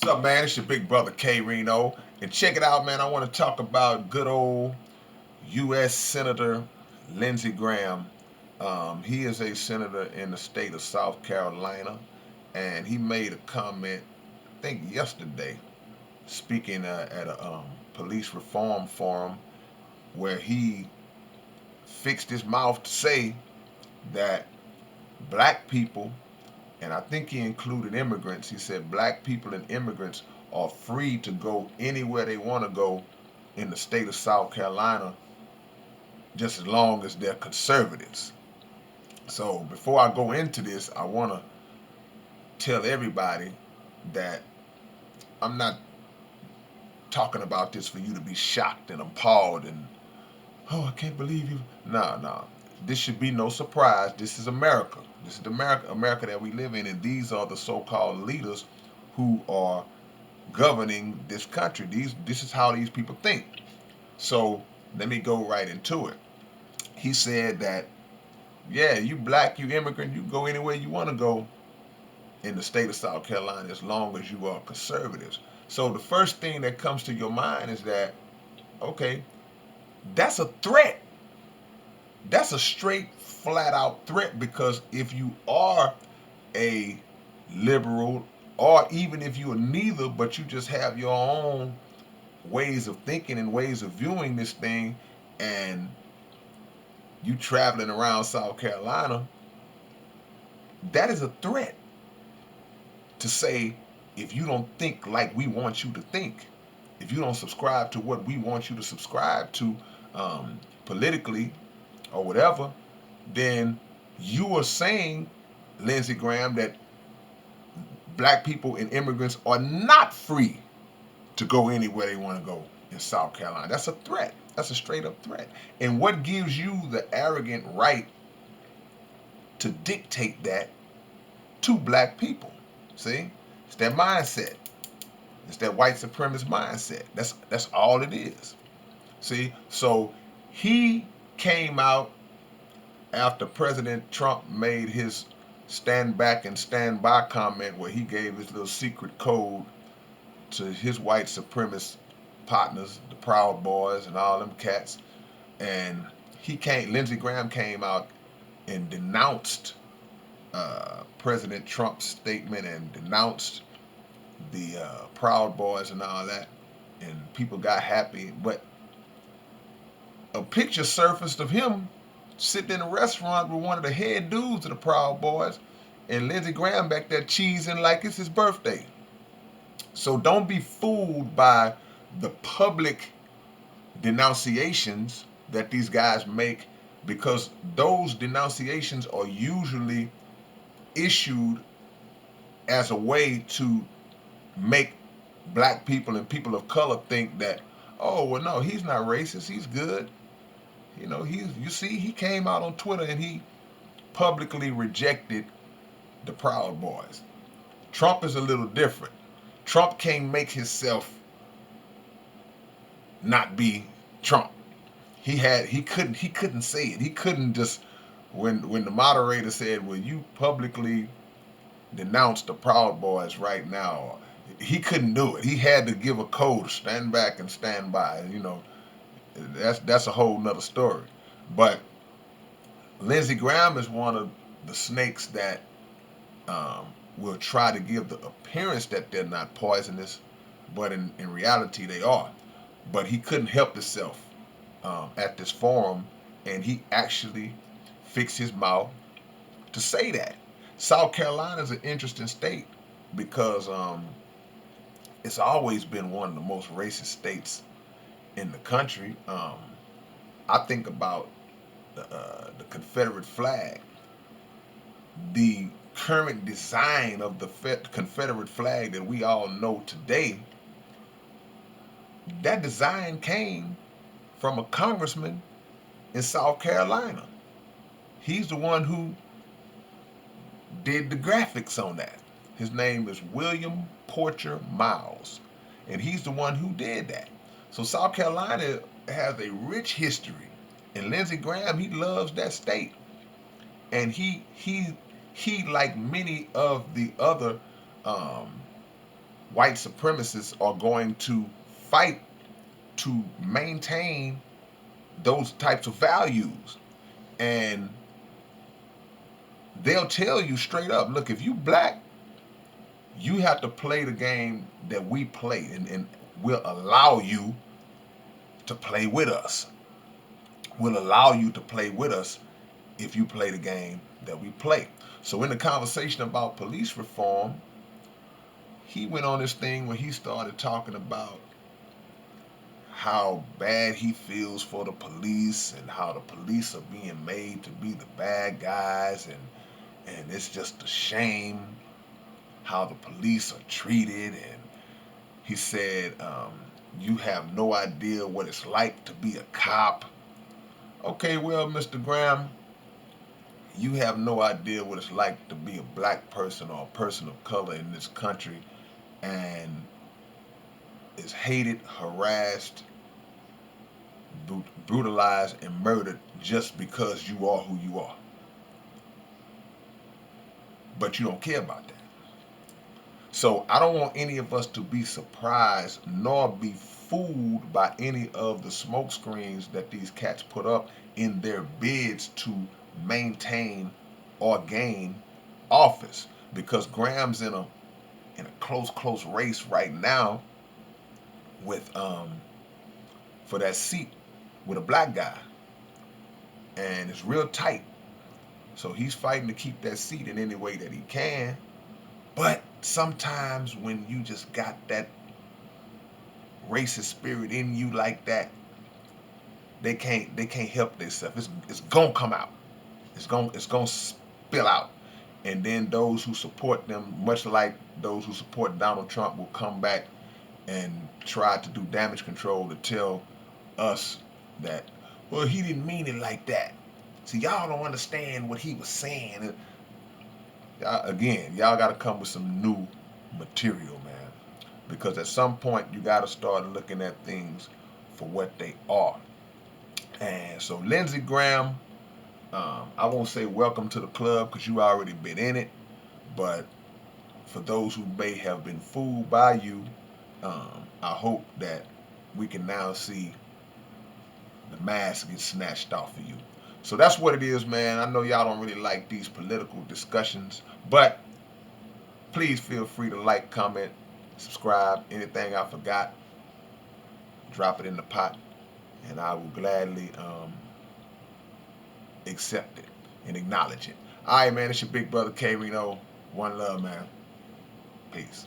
What's up, man? It's your big brother K-Rino. And check it out, man. I want to talk about good old U.S. Senator Lindsey Graham. He is a senator in the state of South Carolina, and he made a comment, I think yesterday, speaking at a police reform forum, where he fixed his mouth to say that black people, and I think he included immigrants, he said black people and immigrants are free to go anywhere they want to go in the state of South Carolina just as long as they're conservatives. So before I go into this, I want to tell everybody that I'm not talking about this for you to be shocked and appalled and, oh, I can't believe you. No, no. This should be no surprise. This is America. This is the America that we live in, and these are the so-called leaders who are governing this country. This is how these people think. So let me go right into it. He said that, yeah, you black, you immigrant, you go anywhere you want to go in the state of South Carolina as long as you are conservatives. So the first thing that comes to your mind is that, okay, that's a threat. That's a straight, flat out threat, because if you are a liberal, or even if you are neither, but you just have your own ways of thinking and ways of viewing this thing, and you traveling around South Carolina, that is a threat to say, if you don't think like we want you to think, if you don't subscribe to what we want you to subscribe to, politically or whatever, then you are saying, Lindsey Graham, that black people and immigrants are not free to go anywhere they want to go in South Carolina. That's a threat. That's a straight up threat. And what gives you the arrogant right to dictate that to black people? See? It's that mindset. It's that white supremacist mindset. That's all it is. See? So he came out after President Trump made his stand back and stand by comment, where he gave his little secret code to his white supremacist partners, the Proud Boys and all them cats. And Lindsey Graham came out and denounced President Trump's statement and denounced the Proud Boys and all that. And people got happy. But a picture surfaced of him sitting in a restaurant with one of the head dudes of the Proud Boys, and Lindsey Graham back there cheesing like it's his birthday. So don't be fooled by the public denunciations that these guys make, because those denunciations are usually issued as a way to make black people and people of color think that, oh, well, no, he's not racist, he's good. You know, you see, he came out on Twitter and he publicly rejected the Proud Boys. Trump is a little different. Trump can't make himself not be Trump. He couldn't say it. He couldn't just, when the moderator said, "Well, you publicly denounce the Proud Boys right now," he couldn't do it. He had to give a code: stand back and stand by. You know, that's a whole nother story. But Lindsey Graham is one of the snakes that will try to give the appearance that they're not poisonous, but in reality they are. But he couldn't help himself at this forum, and he actually fixed his mouth to say that. South Carolina is an interesting state because it's always been one of the most racist states in the country. I think about the Confederate flag. The current design of the Confederate flag that we all know today, that design came from a congressman in South Carolina. He's the one who did the graphics on that. His name is William Porcher Miles, and he's the one who did that. So South Carolina has a rich history, and Lindsey Graham, he loves that state, and he like many of the other um, white supremacists are going to fight to maintain those types of values. And they'll tell you straight up, look, if you black, you have to play the game that we play, and we'll allow you to play with us. We'll allow you to play with us if you play the game that we play. So in the conversation about police reform, he went on this thing where he started talking about how bad he feels for the police and how the police are being made to be the bad guys, and it's just a shame how the police are treated. And he said, you have no idea what it's like to be a cop. Okay, well, Mr. Graham, you have no idea what it's like to be a black person or a person of color in this country and is hated, harassed, brutalized, and murdered just because you are who you are. But you don't care about that. So I don't want any of us to be surprised nor be fooled by any of the smoke screens that these cats put up in their bids to maintain or gain office. Because Graham's in a close race right now with for that seat with a black guy, and it's real tight. So he's fighting to keep that seat in any way that he can. But sometimes when you just got that racist spirit in you like that, they can't help themselves. It's gonna come out. It's gonna spill out. And then those who support them, much like those who support Donald Trump, will come back and try to do damage control to tell us that, well, he didn't mean it like that. See, y'all don't understand what he was saying. Again, y'all got to come with some new material, man. Because at some point, you got to start looking at things for what they are. And so, Lindsey Graham, I won't say welcome to the club because you already been in it. But for those who may have been fooled by you, I hope that we can now see the mask get snatched off of you. So that's what it is, man. I know y'all don't really like these political discussions, but please feel free to like, comment, subscribe. Anything I forgot, drop it in the pot, and I will gladly accept it and acknowledge it. All right, man. It's your big brother K-Rino. One love, man. Peace.